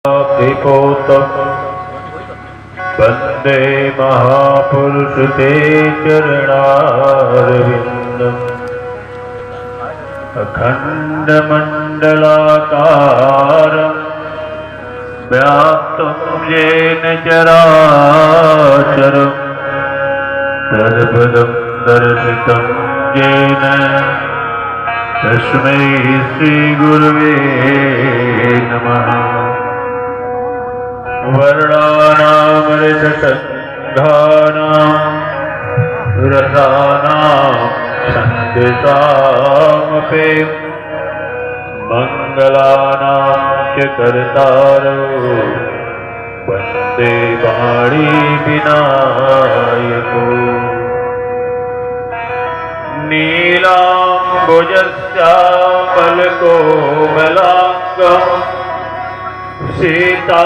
विपोतम वंदे महापुरुष ते चरणारविंदम अखंड मंडलाकारं व्याप्तं येन चराचरं तत्पदं दर्शितं येन तस्मै श्री गुरुवे नमः। वर्णानामृतसंघानां रसानां छन्दसामपि मङ्गलानां च कर्तारो वन्दे वाणी विनायको। नीलाम्बुजश्यामलकोमलाङ्गं सीता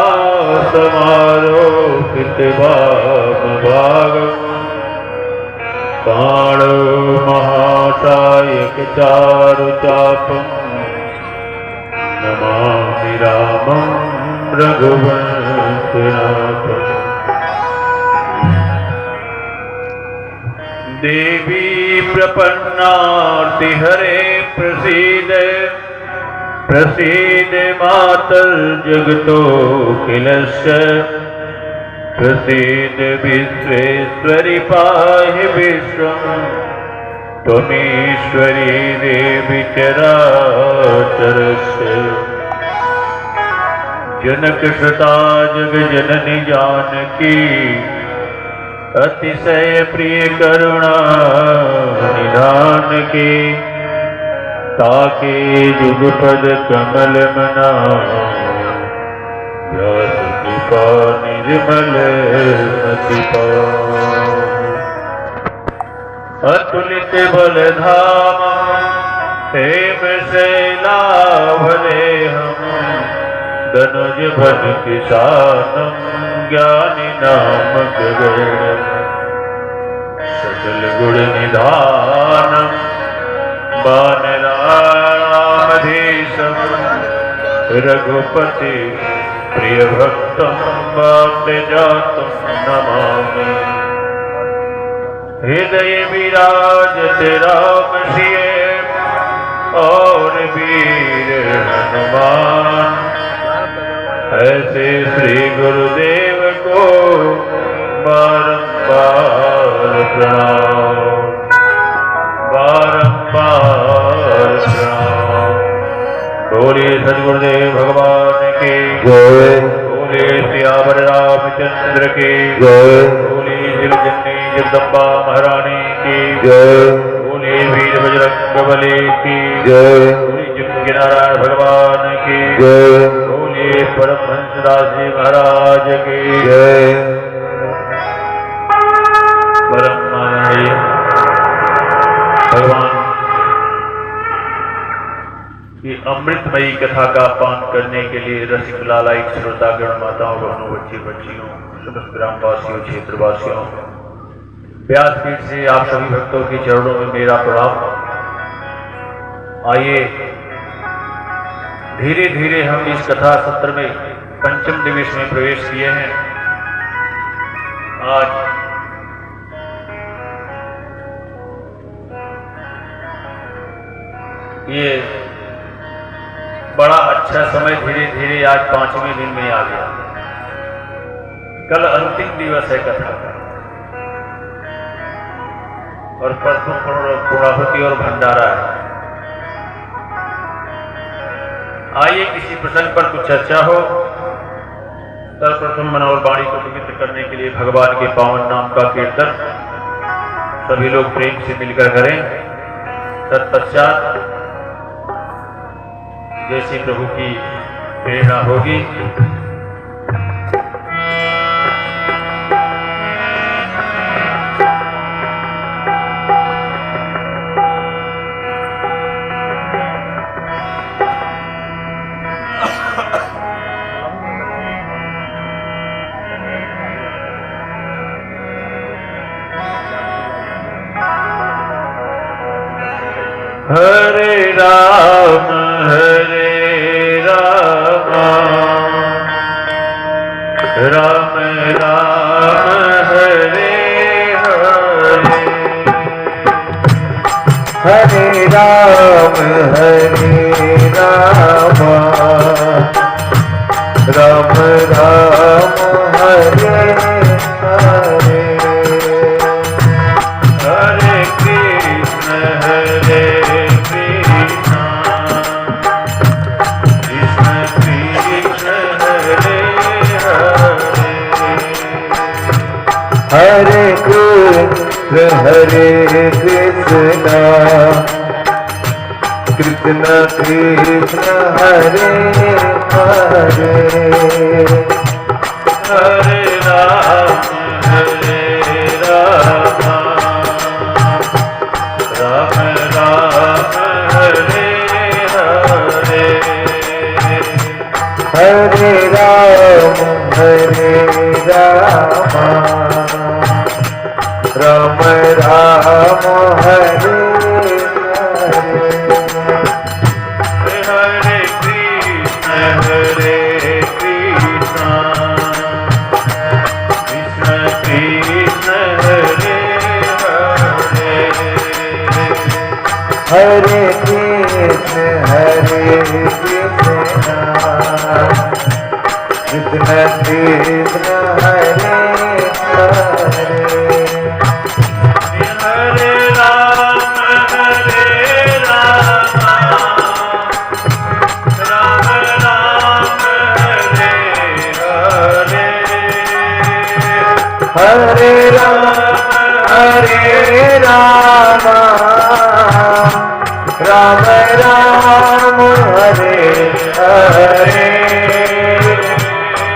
समारोपितवामभागम् बाणमहासायकचारुचापं नमामि रामं रघुवंशनाथम्। देवी प्रपन्नार्तिहरे प्रसीद प्रसीद मातर्जगतोऽखिलस्य प्रसीद विश्वेश्वरि पाहि विश्वं त्वमीश्वरी देवी चराचरस्य। जनकसुता जगजननी जानकी अतिशय प्रिय करुणा निधान की ताके जुगपद कमल मना व्यास कृपा निर्मल मति अतुलित बल धाम हेम शैलाभले हम धनुज भज किसानम ज्ञानी नाम गगन सकल गुण निधानम बानरामधीशम रघुपति प्रिय भक्तम वाप्यजातम नमामि। हृदय विराजत राम सिय और वीर हनुमान ऐसे श्री गुरुदेव को बारंबार प्रणाम बारंबार प्रणाम। बोलिए सद्गुरुदेव भगवान की जय। बोलिए सियावर रामचंद्र की जय। बोलिए शिवजननी जगदम्बा महारानी की जय। बोलिए वीर बजरंगबली की जय। बोलिए चिंतन नारायण भगवान की जय। परमहंसदास जी महाराज की जय। परम माननीय भगवान की अमृतमयी कथा का पान करने के लिए रसिक लालायित श्रोतागण माताओं बहनों बच्चे बच्चियों समस्त ग्रामवासियों क्षेत्रवासियों व्यासपीठ से आप सभी भक्तों के चरणों में मेरा प्रणाम। आइए धीरे धीरे हम इस कथा सत्र में पंचम दिवस में प्रवेश किए हैं। आज ये बड़ा अच्छा समय धीरे धीरे आज पांचवें दिन में आ गया। कल अंतिम दिवस है कथा का और परसों पूर्णाहुति और भंडारा है। आइए किसी प्रसंग पर कुछ चर्चा हो। सर्वप्रथम मन और वाणी को पवित्र करने के लिए भगवान के पावन नाम का कीर्तन सभी लोग प्रेम से मिलकर करें। तत्पश्चात जैसी प्रभु की प्रेरणा होगी हरे राम राम राम हरे हरे, हरे राम राम राम हरे हरे, हरे कृष्ण कृष्ण कृष्ण हरे हरे, हरे कृष्ण कृष्ण कृष्ण हरे हरे, हरे राम राम राम हरे हरे, हरे राम राम राम हरे हरे, हरे कृष्ण कृष्ण कृष्ण हरे हरे, हरे कृष्ण कृष्ण कृष्ण हरे हरे, हरे राम राम राम हरे हरे, हरे राम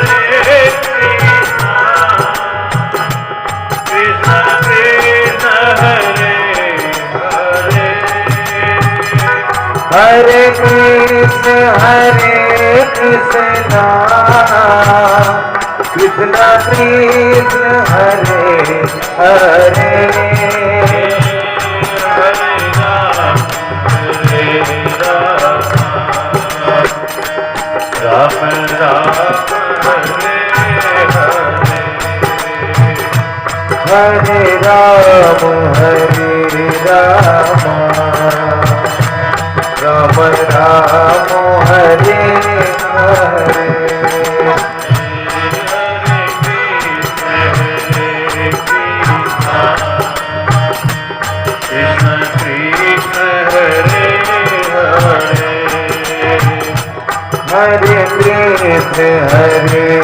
राम राम हरे हरे, हरे कृष्ण कृष्ण कृष्ण हरे हरे, हरे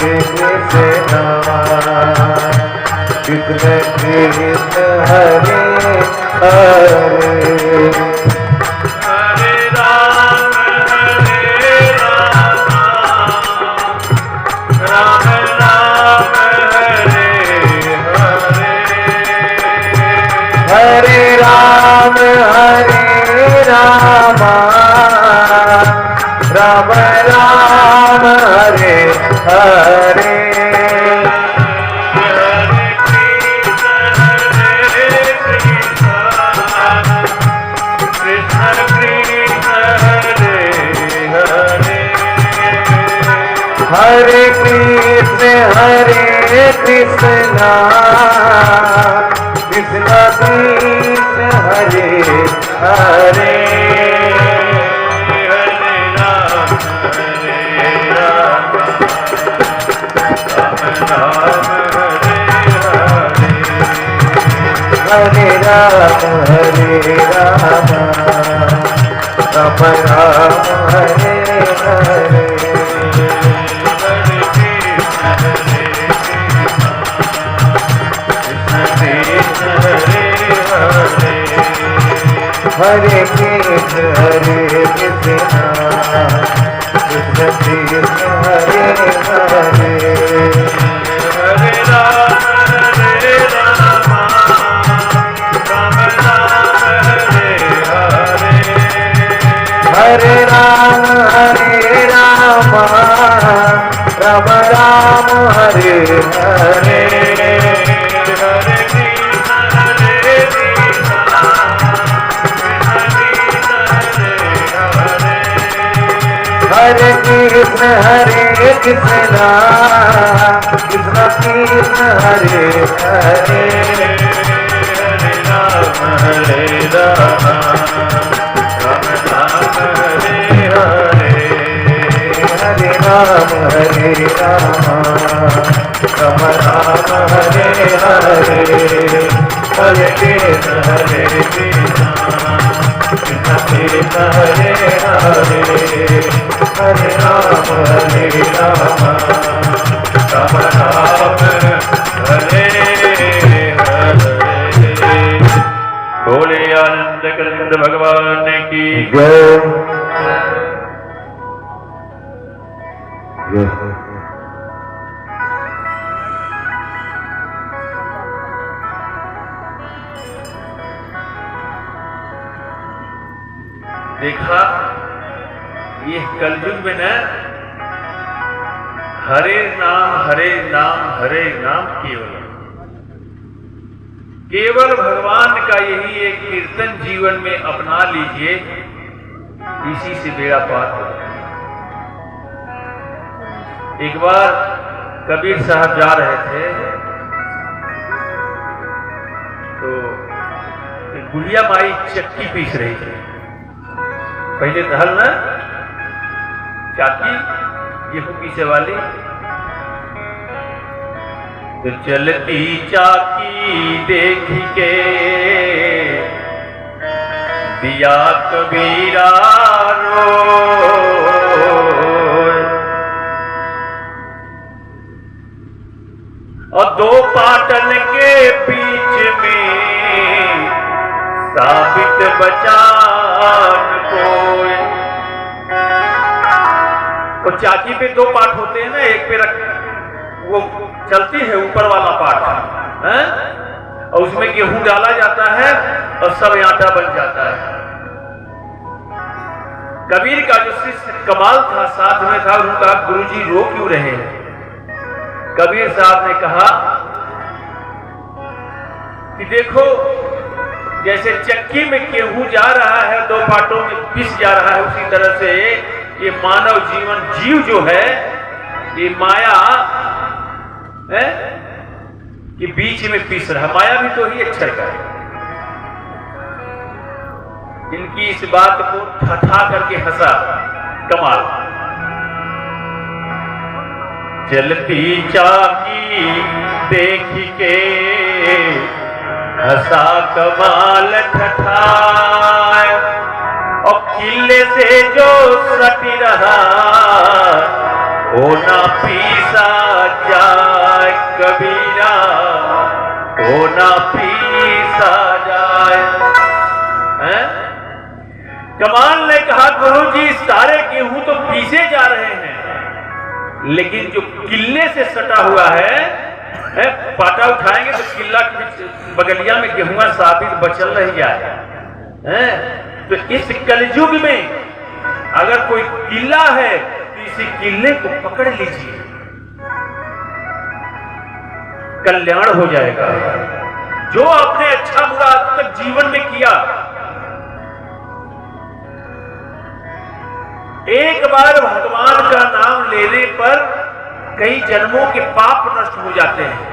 कृष्ण कृष्ण कृष्ण हरे हरे, हरे राम राम राम हरे हरे, हरे राम राम राम हरे हरे, कृष्ण कृष्ण हरे हरे, हरे कृष्ण कृष्ण कृष्ण हरे हरे, हरे राम राम राम हरे हरे, हरे राम राम राम हरे हरे, हरे कृष्ण कृष्ण कृष्ण हरे हरे, हरे राम राम राम हरे हरे, हरे कृष्ण कृष्ण कृष्ण हरे हरे, हरे राम हरे राम राम राम हरे हरे, हरे कृष्ण कृष्ण कृष्ण हरे हरे हरे राम राम राम हरे हरे हरे राम राम राम हरे हरे हरे कृष्ण कृष्ण कृष्ण हरे हरे हरे राम राम राम हरे हरे। बोले आनंद कंद भगवान की जय जय। देखा ये कलयुग में न हरे नाम केवल भगवान का यही एक कीर्तन जीवन में अपना लीजिए, इसी से बेड़ा पार हो जाए। एक बार कबीर साहब जा रहे थे तो गुड़िया माई चक्की पीस रही थी। पहले दहल ना चाकी गेहूं पीसे वाली, तो चलती चाकी देख के दिया कबीरा रोए, और दो पाटन के बीच में साबित बचान कोई। और चाकी पे दो पार्ट होते हैं ना, एक पे रख वो चलती है ऊपर वाला पार्ट है, और उसमें गेहूं डाला जाता है और सब आटा बन जाता है। कबीर का जो शिष्य कमाल था, साथ में था, उन्होंने कहा गुरुजी रो क्यों रहे हैं? कबीर साहब ने कहा कि देखो जैसे चक्की में गेहूं जा रहा है, दो पार्टों में पिस जा रहा है, उसी तरह से ये मानव जीवन जीव जो है ये माया है कि बीच में पिस रहा। माया भी तो ही अक्षर का है। इनकी इस बात को ठठा करके हंसा कमाल। चलती चाकी देख के हंसा कमाल ठठाए, और किले से जो सटी रहा वो ना पीसा जाए कबीरा, वो ना पीसा जाए। कमाल ने कहा गुरुजी सारे गेहूं तो पीसे जा रहे हैं, लेकिन जो किले से सटा हुआ है, पाटा उठाएंगे तो किला के बगलिया में गेहूं साबित बचल रह जाए। तो इस कलयुग में अगर कोई किला है तो इसी किले को पकड़ लीजिए, कल्याण हो जाएगा। जो आपने अच्छा बुरा आज तक जीवन में किया, एक बार भगवान का नाम लेने पर कई जन्मों के पाप नष्ट हो जाते हैं।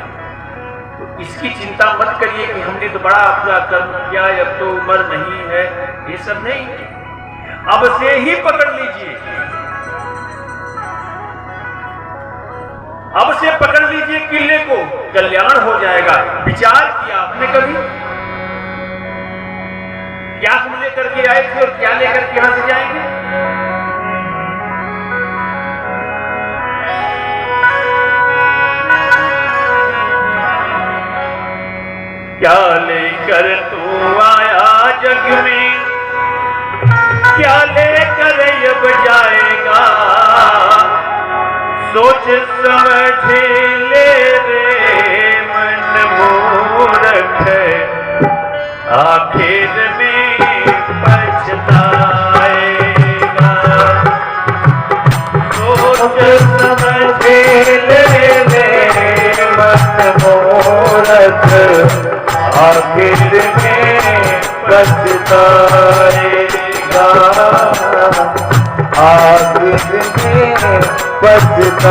तो इसकी चिंता मत करिए कि हमने तो बड़ा अपना कर्म किया, अब तो उम्र नहीं है, ये सब नहीं। अब से ही पकड़ लीजिए, अब से पकड़ लीजिए किले को, कल्याण हो जाएगा। विचार किया आपने कभी? क्या हम लेकर के आए थे और क्या लेकर के यहां से जाएंगे? क्या लेकर तू आया जग में, क्या लेकर अब जाएगा? सोच समझ ले रे मन मूर्ख, आखिर में पछताएगा। सोच समझ ले रे मन मूर्ख, आखिर में पछताएगा। आखिर में पछताएगा।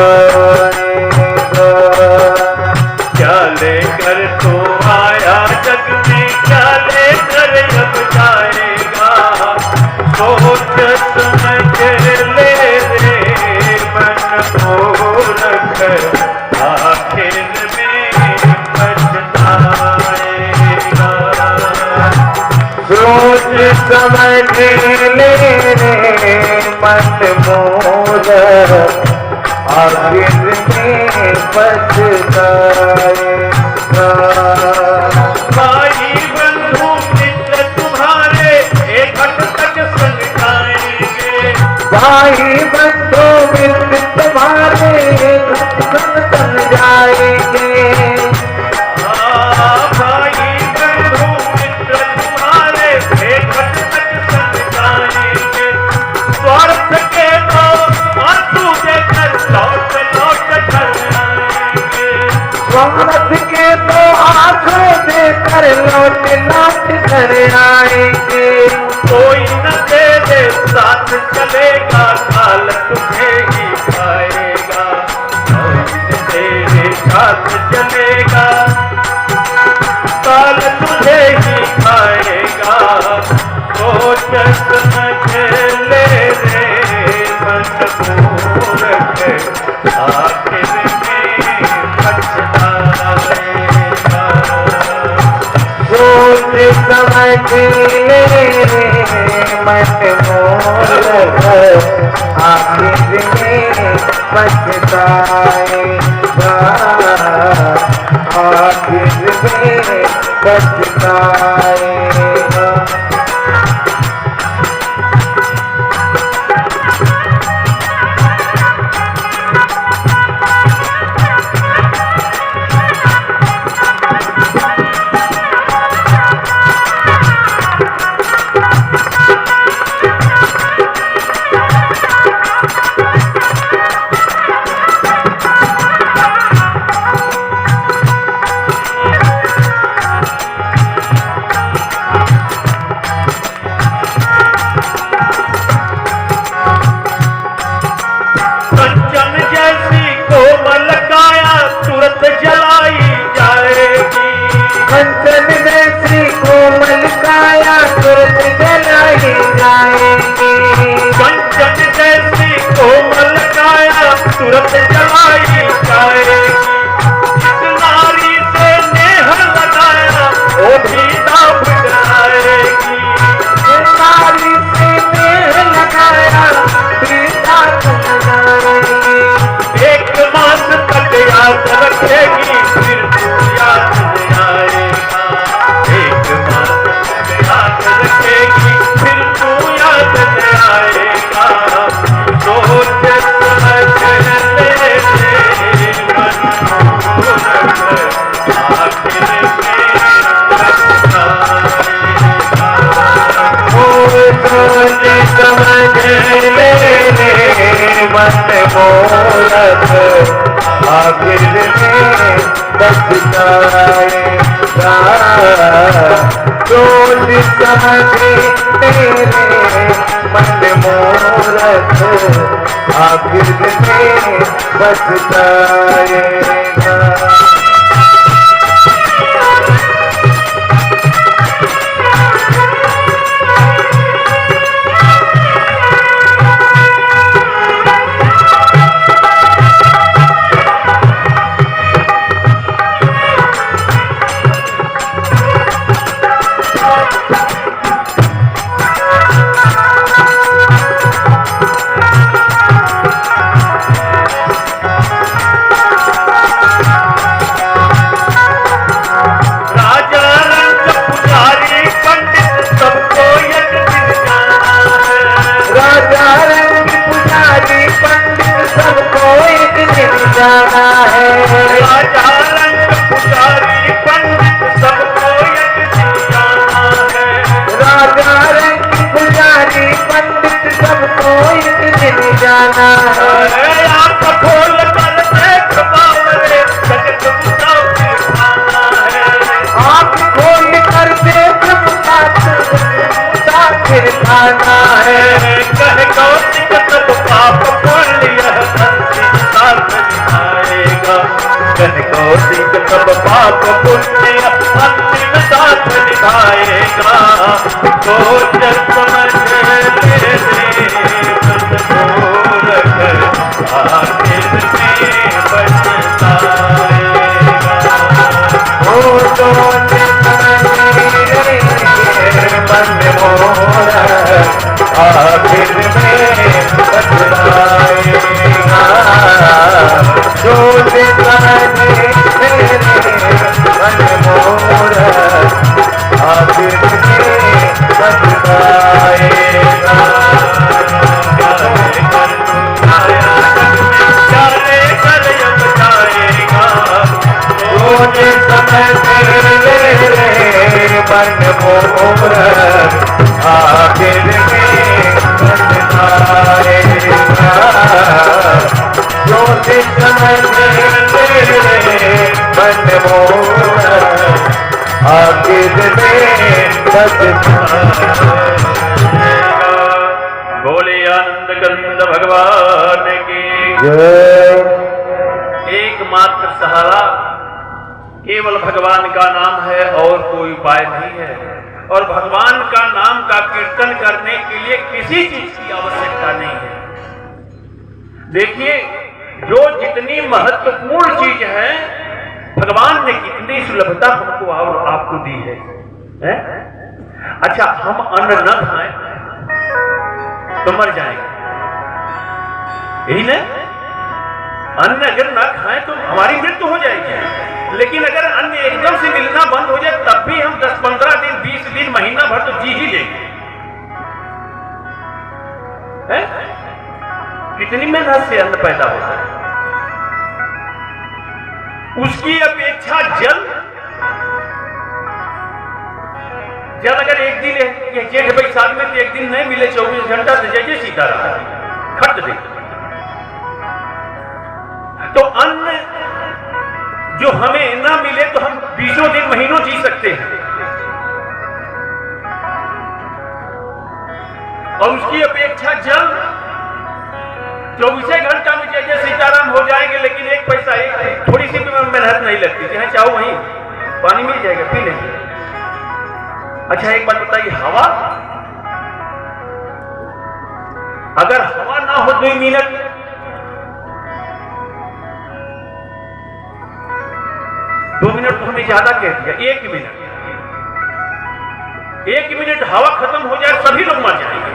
क्या लेकर तू आया जग में, क्या लेकर अब जाएगा, सोच समझ ले रे मन मूर्ख, आखिर में पछताएगा। सोच समझ ले रे मन मूर्ख, आखिर में पछताएगा। भाई बंधु मित्र तुम्हारे एक तक संग जाएंगे, भाई बंधु मित्र तुम्हारे संग जाएंगे। भाई बंधु मित्र तुम्हारे एक तक संग जाएंगे। स्वार्थ के तो आंसू देकर लौट लौट कर आएंगे, स्वार्थ के तो आंसू देकर लौट लौट कर आएंगे। कोई न तेरे साथ चलेगा, काल तुझे ही खाएगा। कोई न तेरे साथ चलेगा, काल तुझे ही खाएगा। सोच समझ ले रे मन मूर्ख, आखिर में पछताएगा। सोच समझ ले मन मूर्ख, आखिर में पछताएगा। आखिर में पछताएगा। कंचन जैसी कोमल काया तुरंत जलाई जाएगी, कंचन जैसी कोमल काया तुरंत जलाई जाएगी। कंचन जैसी कोमल काया तुरंत जलाई जाएगी। जिस नारी से नेह लगाया वो भी दाब जाएगी, जिस नारी से नेह लगाया प्रीता बन जाएगी। एक मास तक याद रखेगी फिर तू याद नहीं आएगा। एक मास तक याद रखेगी फिर तू याद नहीं आएगा। सोच समझ ले रे मन मूर्ख, आखिर में पछताएगा। सोच समझ ले मन मूर्ख, आखिर में पछताएगा। सोच समझ ले मन मूर्ख, आखिर में पछताएगा। जाना है। राजा रंग पुजारी पंडित सबको एक दिन जाना है। राजा रंग पुजारी पंडित सबको एक दिन जाना है। आँख खोल कर देख बावरे जगत मुसाफिर खाना है। आँख खोल कर देख मुसाफिर खाना है। कह कौशिक सब पाप पाप पुण्य अंतिम साथ निभाएगा। सोच समझ ले मन को रख आखिर में पछताएगा। ओ सोच समझ ले मन मोरा आखिर में पछताएगा। सोच समझ ले मन मोरा आखिर में पछताएगा। सोच समझ ले मन मोरा आखिर में पछताएगा। सोच समझ ले मन मोरा आखिर में पछताएगा। बोले आनंद कंद भगवान की जय। एकमात्र सहारा केवल भगवान का नाम है और कोई उपाय नहीं है। और भगवान का नाम का कीर्तन करने के लिए किसी चीज की आवश्यकता नहीं है। देखिए, जो जितनी महत्वपूर्ण चीज है भगवान ने कितनी सुलभता हमको और आपको दी है? अच्छा, हम अन्न न खाएं तो मर जाएंगे, यही ना? अन्न अगर ना खाएं तो हमारी मृत्यु हो जाएगी। लेकिन अगर अन्न एकदम से मिलना बंद हो जाए तब भी हम 10-15 दिन, 20 दिन, महीना भर तो जी ही लेंगे। कितनी मेहनत से अन्न पैदा होता है, उसकी अपेक्षा जल अगर एक दिन ये जेठ बैसाख में तो एक दिन नहीं मिले 24 घंटा से जैसे सीता रहा खट दे। तो अन्न जो हमें ना मिले तो हम 20 दिन, महीनों जी सकते हैं। और उसकी अपेक्षा जल 24 घंटा में जैसे सीताराम हो जाएंगे, लेकिन एक पैसा, एक थोड़ी सी भी मेहनत नहीं लगती। जहां चाहो वहीं पानी मिल जाएगा, पी लेंगे। अच्छा, एक बात बताइए, हवा, अगर हवा ना हो 2 मिनट, तो हमें ज्यादा कह दिया, 1 मिनट, 1 मिनट हवा खत्म हो जाए सभी लोग मर जाएंगे।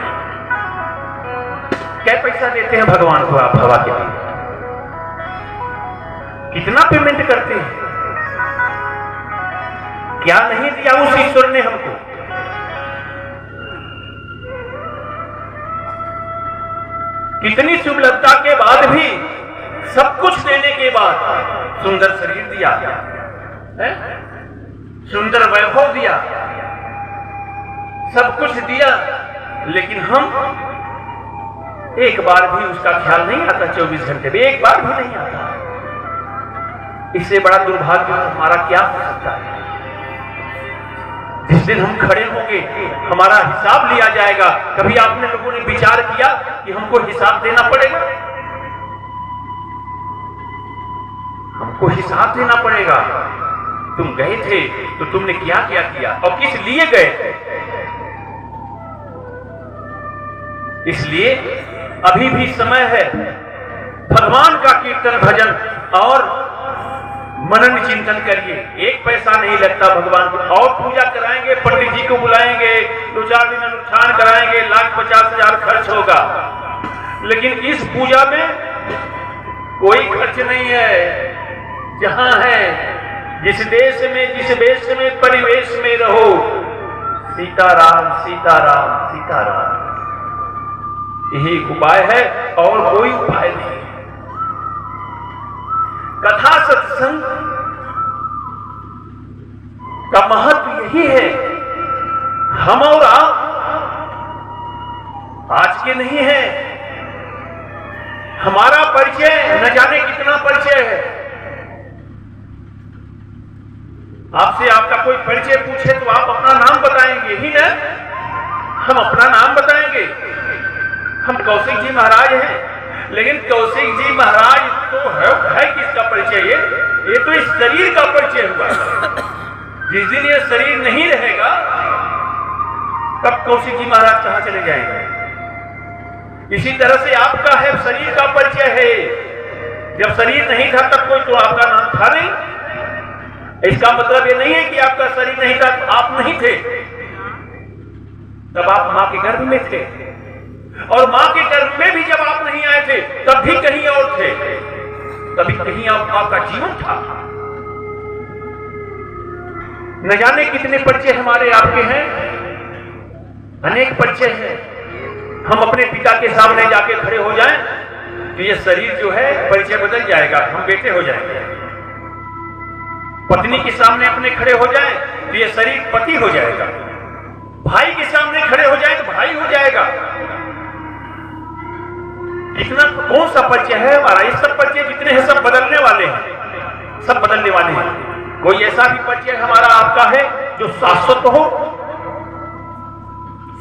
क्या पैसा देते हैं भगवान को आप हवा के लिए? कितना पेमेंट करते हैं? क्या नहीं दिया उस ईश्वर ने हमको? कितनी सुलभता के बाद भी, सब कुछ देने के बाद सुंदर शरीर दिया, सुंदर वैभव दिया, सब कुछ दिया, लेकिन हम एक बार भी उसका ख्याल नहीं आता। 24 घंटे में एक बार भी नहीं आता। इससे बड़ा दुर्भाग्य हमारा क्या हो सकता है? जिस दिन हम खड़े होंगे हमारा हिसाब लिया जाएगा। कभी आपने लोगों ने विचार किया कि हमको हिसाब देना पड़ेगा? हमको हिसाब देना पड़ेगा। तुम गए थे तो तुमने क्या क्या किया और किस लिए गए थे? इसलिए अभी भी समय है, भगवान का कीर्तन, भजन और मनन चिंतन करिए। एक पैसा नहीं लगता भगवान को। और पूजा कराएंगे, पंडित जी को बुलाएंगे, 2-4 दिन अनुष्ठान कराएंगे, 1,50,000 खर्च होगा। लेकिन इस पूजा में कोई खर्च नहीं है। जहां है, जिस देश में, जिस वेश में, परिवेश में रहो, सीताराम सीताराम सीताराम, यही उपाय है और कोई उपाय नहीं। कथा सत्संग का महत्व यही है। हम और आप आज के नहीं है। हमारा परिचय न जाने कितना परिचय है। आपसे आपका कोई परिचय पूछे तो आप अपना नाम बताएंगे ही ना? हम अपना नाम बताएंगे। हम कौशिक जी महाराज हैं, लेकिन कौशिक जी महाराज तो है किसका परिचय? ये ये तो इस शरीर का परिचय हुआ। जिस दिन ये शरीर नहीं रहेगा तब कौशिक जी महाराज कहां चले जाएंगे। इसी तरह से आपका है शरीर का परिचय है। जब शरीर नहीं था तब कोई तो आपका नाम था नहीं। इसका मतलब ये नहीं है कि आपका शरीर नहीं था तो आप नहीं थे। तब आप मां के गर्भ में थे, और मां के गर्भ में भी जब आप नहीं आए थे तब भी कहीं और थे, तभी कहीं आपका जीवन था। न जाने कितने परिचय हमारे आपके हैं, अनेक परिचय हैं। हम अपने पिता के सामने जाके खड़े हो जाएं तो ये शरीर जो है परिचय बदल जाएगा, हम बेटे हो जाएंगे। पत्नी के सामने अपने खड़े हो जाएं तो ये शरीर पति हो जाएगा। भाई के सामने खड़े हो जाए तो भाई हो जाएगा। इतना कौन सा परिचय है हमारा? ये सब परिचय जितने हैं सब बदलने वाले हैं, सब बदलने वाले हैं। कोई ऐसा भी परिचय हमारा आपका है जो शाश्वत हो,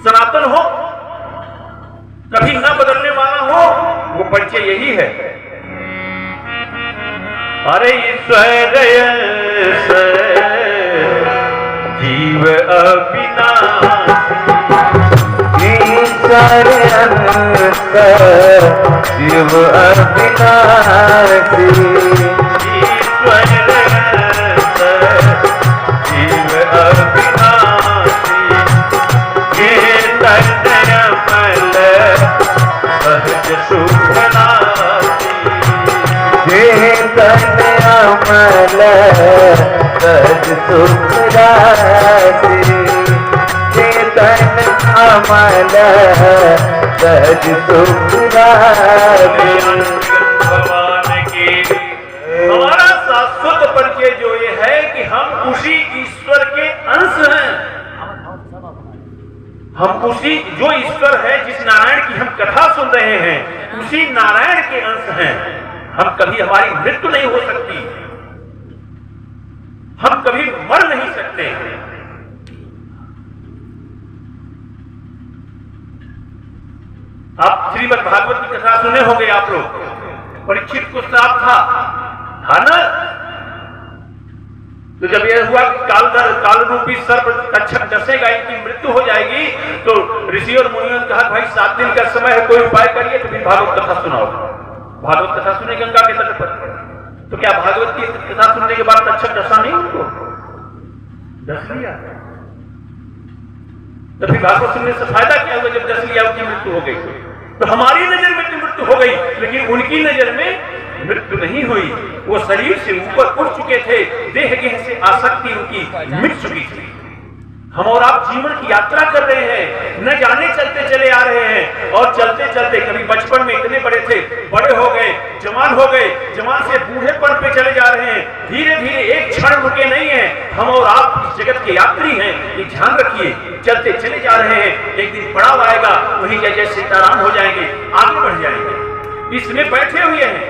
सनातन हो, कभी न बदलने वाला हो? वो परिचय यही है। अरे ईश्वर जीव अविनाशी, ईश्वर अनंत जीव अविनाशी, ईश्वर अनंत जीव अविनाशी, चैतन्य अमल सहज सुख नासी, चैतन्य अमल सहज सुख राशि, चैतन्य अमल सहज सुख राशि। भगवान के हमारा शाश्वत परिचय जो ये है कि हम उसी ईश्वर के अंश हैं। हम उसी जो ईश्वर है, जिस नारायण की हम कथा सुन रहे हैं, उसी नारायण के अंश हैं। हम कभी, हमारी मृत्यु नहीं हो सकती, हम कभी मर नहीं सकते। आप श्रीमद् भागवत की कथा सुने होंगे आप लोग। परीक्षित को श्राप था ना? तो जब यह हुआ कि काल रूपी सर्प तक्षक डसेगा, इनकी मृत्यु हो जाएगी, तो ऋषि और मुनियों ने कहा भाई 7 दिन का समय है, कोई उपाय करिए। तो फिर भागवत कथा सुनाओ। भागवत कथा सुने गंगा के तट पर। तो क्या भागवत की कथा सुनने के बाद तक्षक डसा नहीं? उनको डस लिया। तो फिर भागवत सुनने से फायदा क्या हुआ? जब डस लिया उनकी मृत्यु हो गई। तो हमारी नजर में मृत्यु हो गई, लेकिन उनकी नजर में मृत्यु नहीं हुई। वो शरीर से ऊपर उठ चुके थे, देह गेह से आसक्ति उनकी मिट चुकी थी। हम और आप जीवन की यात्रा कर रहे हैं, न जाने चलते चले आ रहे हैं, और चलते चलते कभी बचपन में इतने बड़े थे, बड़े हो गए, जवान हो गए, जवान से बूढ़ेपन पे चले जा रहे हैं। धीरे धीरे एक क्षण रुके नहीं है। हम और आप इस जगत के यात्री हैं, ये ध्यान रखिए। चलते चले जा रहे हैं, एक दिन पड़ाव आएगा, वही जैसे सीताराम हो जाएंगे, आगे बढ़ जाएंगे। इसमें बैठे हुए हैं,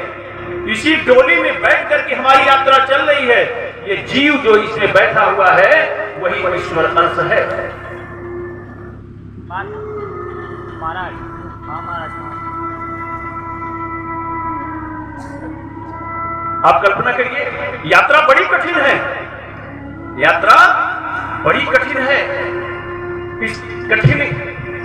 इसी डोली में बैठ करके हमारी यात्रा चल रही है। ये जीव जो इसमें बैठा हुआ है वही ईश्वर अंश है। महाराज, हाँ महाराज, आप कल्पना करिए, यात्रा बड़ी कठिन है, यात्रा बड़ी कठिन है। इस कठिन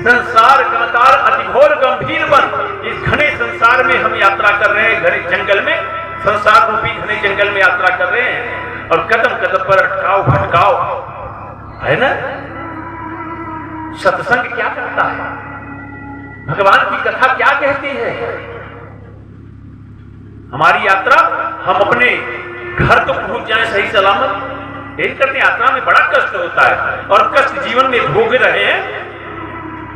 संसार कांतार अतिघोर गंभीर वन, इस घने संसार में हम यात्रा कर रहे हैं। घने जंगल में, संसार रूपी घने जंगल में यात्रा कर रहे हैं, और कदम कदम पर अटकाव भटकाव है ना। सत्संग क्या करता है, भगवान की कथा क्या कहती है? हमारी यात्रा, हम अपने घर तो पहुंच जाए सही सलामत। यही करते यात्रा में बड़ा कष्ट होता है, और कष्ट जीवन में भोग रहे हैं।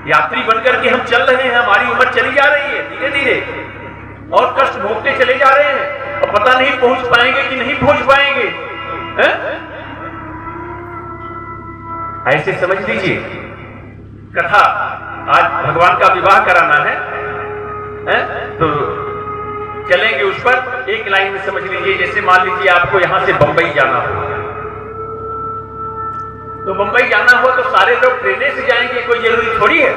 यात्री बनकर के हम चल रहे हैं, हमारी उम्र चली जा रही है धीरे धीरे, और कष्ट भोगते चले जा रहे हैं, और पता नहीं पहुंच पाएंगे कि नहीं पहुंच पाएंगे। ऐसे समझ लीजिए कथा। आज भगवान का विवाह कराना है, तो चलेंगे उस पर। एक लाइन में समझ लीजिए, जैसे मान लीजिए आपको यहां से बंबई जाना हो, तो बंबई जाना हो तो सारे लोग ट्रेन से जाएंगे, कोई जरूरी थोड़ी है।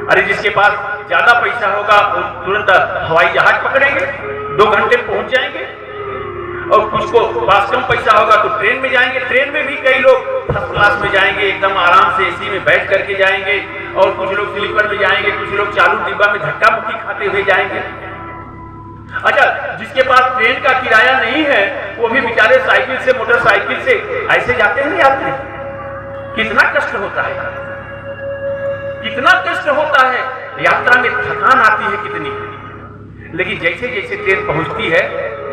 अरे जिसके पास ज्यादा पैसा होगा वो तुरंत हवाई जहाज पकड़ेंगे, 2 घंटे पहुंच जाएंगे। और उसको पास कम पैसा होगा तो ट्रेन में जाएंगे। ट्रेन में भी कई लोग फर्स्ट क्लास में जाएंगे, एकदम आराम से एसी में बैठ करके जाएंगे, और कुछ लोग स्लीपर में जाएंगे, कुछ लोग चालू डिब्बा में धक्का मुक्की खाते हुए जाएंगे। अच्छा, जिसके पास ट्रेन का किराया नहीं है वो भी बेचारे साइकिल से, मोटरसाइकिल से ऐसे जाते हैं यात्री। कितना कष्ट होता है, कितना कष्ट होता है, यात्रा में थकान आती है कितनी। लेकिन जैसे जैसे ट्रेन पहुंचती है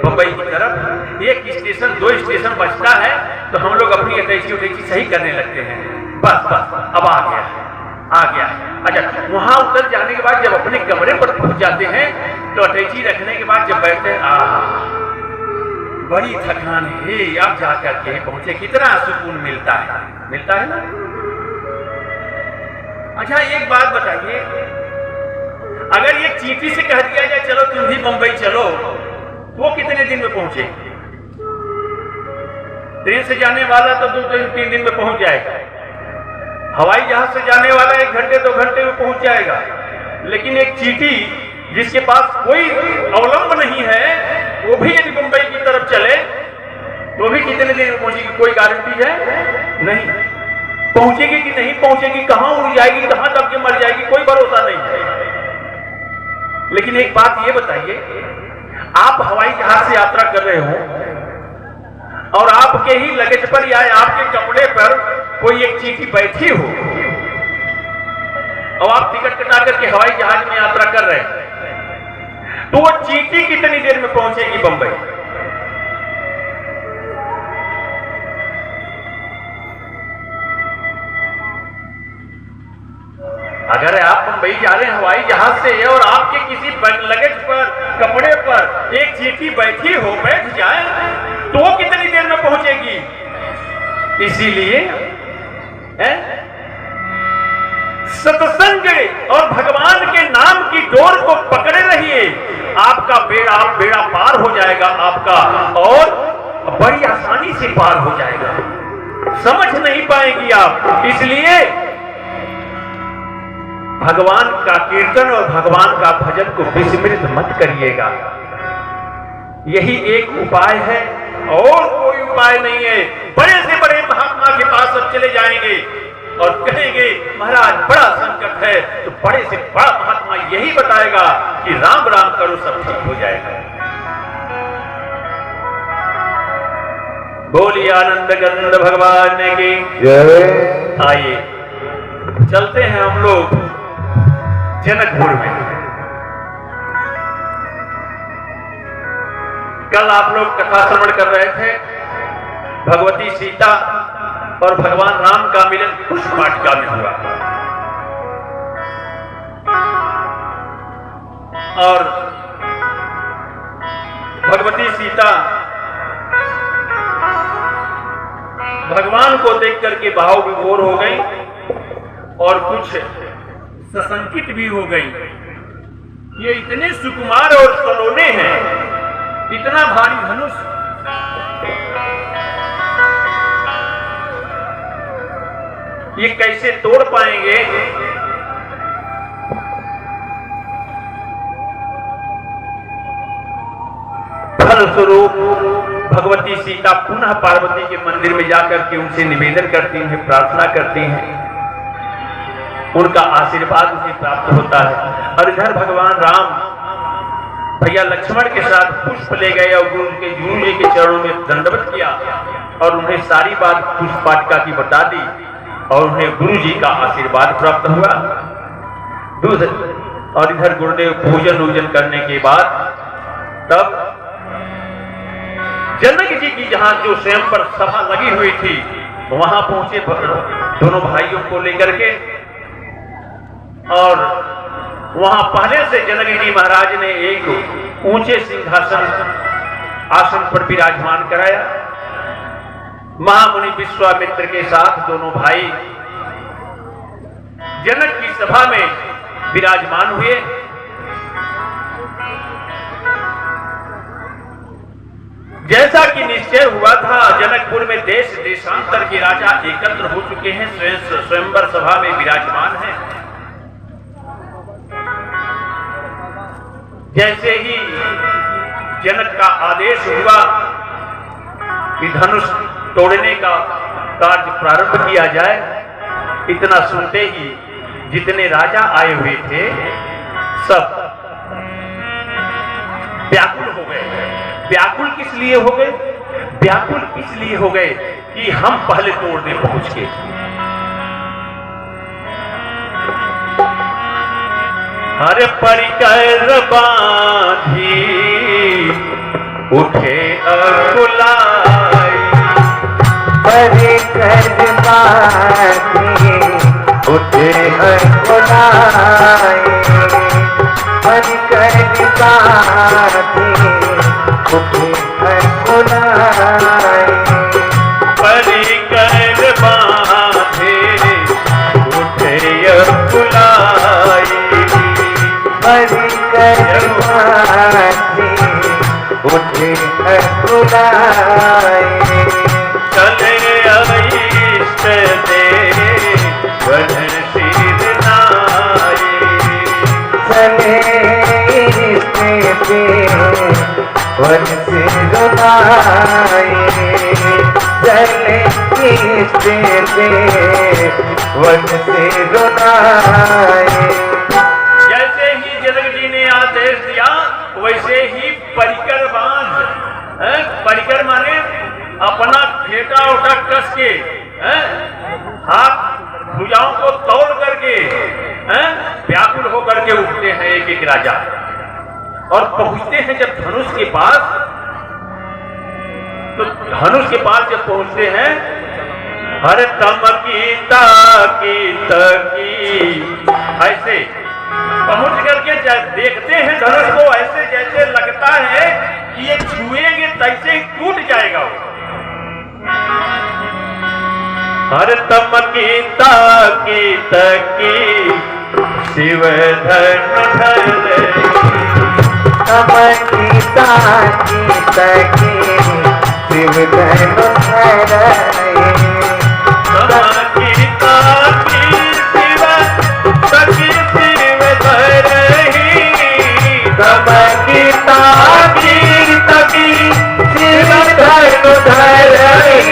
बंबई की तरफ, एक स्टेशन 2 स्टेशन बचता है तो हम लोग अपनी अटैची उटैची सही करने लगते हैं। बस बस अब आ गया है, आ गया है। अच्छा, वहां उतर जाने के बाद जब अपने कमरे पर पहुंच जाते हैं तो अटैची रखने के बाद जब बैठते हैं, बड़ी थकान है, अब जाकर के पहुंचे, कितना सुकून मिलता है, मिलता है ना। अच्छा, एक बात बताइए, अगर ये चींटी से कह दिया जाए चलो तुम भी मुंबई चलो, तो वो कितने दिन में पहुंचे? ट्रेन से जाने वाला तो 2-3 दिन में पहुंच जाएगा, हवाई जहाज से जाने वाला 1 घंटे 2 घंटे में पहुंच जाएगा। लेकिन एक चींटी जिसके पास कोई अवलंब नहीं है, वो भी यदि मुंबई की तरफ चले तो भी कितने दिन में पहुंचेगी, कोई गारंटी है नहीं। पहुंचेगी कि नहीं पहुंचेगी, कहां उड़ जाएगी, कहां दब के मर जाएगी, कोई भरोसा नहीं है। लेकिन एक बात ये बताइए, आप हवाई जहाज से यात्रा कर रहे हो और आपके ही लगेज पर या आपके कपड़े पर कोई एक चींटी बैठी हो और आप टिकट कटा करके हवाई जहाज में यात्रा कर रहे हैं, तो वो चींटी कितनी देर में पहुंचेगी बंबई? अगर आप मुंबई जा रहे हैं हवाई जहाज से और आपके किसी लगेज पर, कपड़े पर एक चींटी बैठी हो, बैठ जाए, तो वो कितनी देर में पहुंचेगी? इसीलिए सत्संग और भगवान के नाम की डोर को पकड़े रहिए, आपका बेड़ा पार हो जाएगा आपका, और बड़ी आसानी से पार हो जाएगा, समझ नहीं पाएंगी आप। इसलिए भगवान का कीर्तन और भगवान का भजन को विस्मृत मत करिएगा, यही एक उपाय है, और कोई उपाय नहीं है। बड़े से बड़े महात्मा के पास सब चले जाएंगे और कहेंगे महाराज बड़ा संकट है, तो बड़े से बड़ा महात्मा यही बताएगा कि राम राम करो सब ठीक हो जाएगा। बोलिए आनंद गंध भगवान की जय। आइए चलते हैं हम लोग जनकपुर में। कल आप लोग कथा श्रवण कर रहे थे, भगवती सीता और भगवान राम का मिलन पुष्प वाटिका में हुआ, और भगवती सीता भगवान को देख करके भाव विभोर हो गई और कुछ सशंकित भी हो गई। ये इतने सुकुमार और सलोने हैं, इतना भारी धनुष, ये कैसे तोड़ पाएंगे? फलस्वरूप भगवती सीता पुनः पार्वती के मंदिर में जाकर के उनसे निवेदन करती हैं, प्रार्थना करती हैं, उनका आशीर्वाद उसे प्राप्त होता है। और इधर भगवान राम भैया लक्ष्मण के साथ पुष्प ले गए और गुरु जी के चरणों में दंडवत किया और उन्हें सारी बात पुष्प वाटिका की बता दी और उन्हें गुरु जी का आशीर्वाद प्राप्त हुआ। और इधर गुरुदेव पूजन करने के बाद तब जनक जी की जहां जो स्वयं पर सभा लगी हुई थी वहां पहुंचे दोनों भाइयों को लेकर के, और वहां पहले से जनक जी महाराज ने एक ऊंचे सिंहासन आसन पर विराजमान कराया। महामुनि विश्वामित्र के साथ दोनों भाई जनक की सभा में विराजमान हुए। जैसा कि निश्चय हुआ था, जनकपुर में देश देशांतर के राजा एकत्र हो चुके हैं, स्वयंवर सभा में विराजमान हैं। जैसे ही जनक का आदेश हुआ कि धनुष तोड़ने का कार्य प्रारंभ किया जाए। इतना सुनते ही जितने राजा आए हुए थे सब व्याकुल हो गए। व्याकुल किस लिए हो गए? व्याकुल इसलिए हो गए कि हम पहले तोड़ दें पहुंच के। हर परिकर बांधी उठे अकुलाई, परिकर बांधी उठे अकुलाई, परिकर बांधी उठे अकुलाई, परिकर बांधे उठे अकुलाई, परिकर बांधी उठे अकुलाई, चले इष्ट देव वन सिर नाई, चले इष्ट देव वन सिर नाई, चले इष्ट देव वन सिर नाई। जैसे ही जनक जी ने आदेश दिया वैसे ही परिकर बांध, परिकर माने अपना फेटा उठा कस के, हाथ भुजाओं को तोड़ करके व्याकुल होकर के उठते हैं एक एक राजा और पहुंचते हैं जब धनुष के पास। तो धनुष के पास जब पहुंचते हैं, हर तमकी ताकी ऐसे पहुंच करके देखते हैं धनुष को, ऐसे जैसे लगता है कि ये छुएंगे तैसे ही टूट जाएगा वो। हर तमकी ताकी शिव धन धर, तमकी ताकी शिव धन धर, तमकी ताकी शिव सखी शिव धरहि, तमकी ताकी शिव धन धरहि,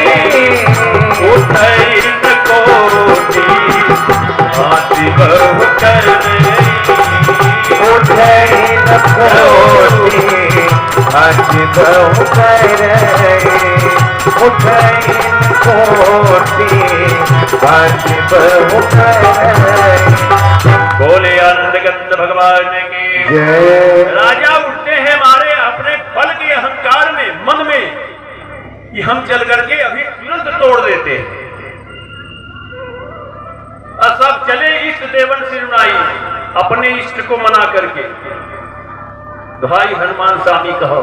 उठैन कोटि हाथी बहु करहि, उठैन कोटि हाथी बहु करहि, उठैन कोटि हाथी बहु करहि। बोले आनंद गंध भगवान की जय। राजा उठते हैं मारे अपने बल के अहंकार में, मन में कि हम चल करके अभी तुरंत तोड़ देते हैं। और सब चले इष्ट देवन सिरुनाई, अपने इष्ट को मना करके। भाई हनुमान स्वामी कहो,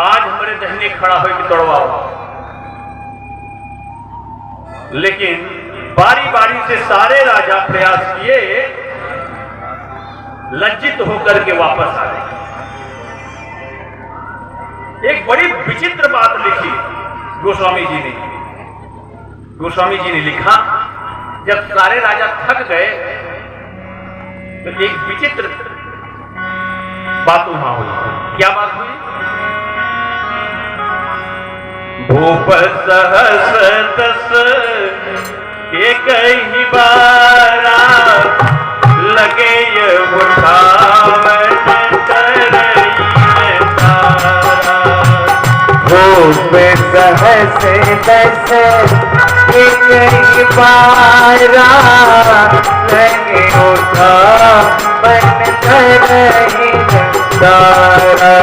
आज हमारे दहने खड़ा हो कि तोड़वाओ। लेकिन बारी बारी से सारे राजा प्रयास किए, लज्जित होकर के वापस आ गए। एक बड़ी विचित्र बात लिखी गोस्वामी जी ने। गोस्वामी जी ने लिखा, जब सारे राजा थक गए तो एक विचित्र बात वहां हुई। क्या बात हुई? भूप सहस दस एक ही बारा, लगे ये उठावन तरई तारा। भूप सहस दस एक ही बारा, लगे उठावन तरई तारा।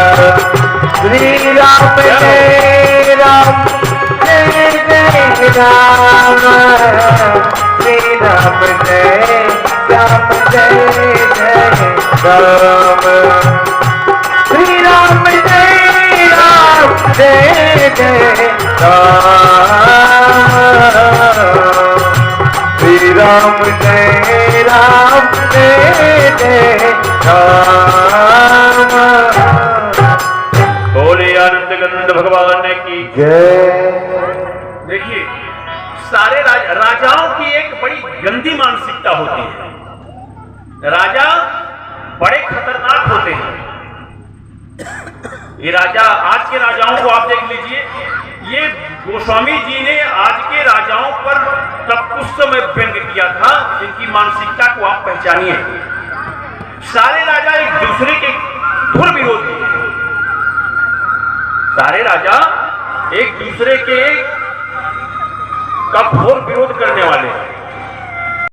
श्री राम जय राम, जय जय राम, श्री राम जय राम, जय जय राम, श्री राम जय राम, जय जय राम, श्री राम जय राम, जय जय राम। बोले आनंद गंध भगवान की जय। देखिए, सारे राजाओं की एक बड़ी गंदी मानसिकता होती है। राजा बड़े खतरनाक होते हैं। ये राजा, आज के राजाओं को आप देख लीजिए, ये गोस्वामी जी ने आज के राजाओं पर तब उस समय व्यंग किया था, जिनकी मानसिकता को आप पहचानिए। सारे राजा एक दूसरे के घोर विरोधी हैं। सारे राजा एक दूसरे के का घोर विरोध करने वाले हैं।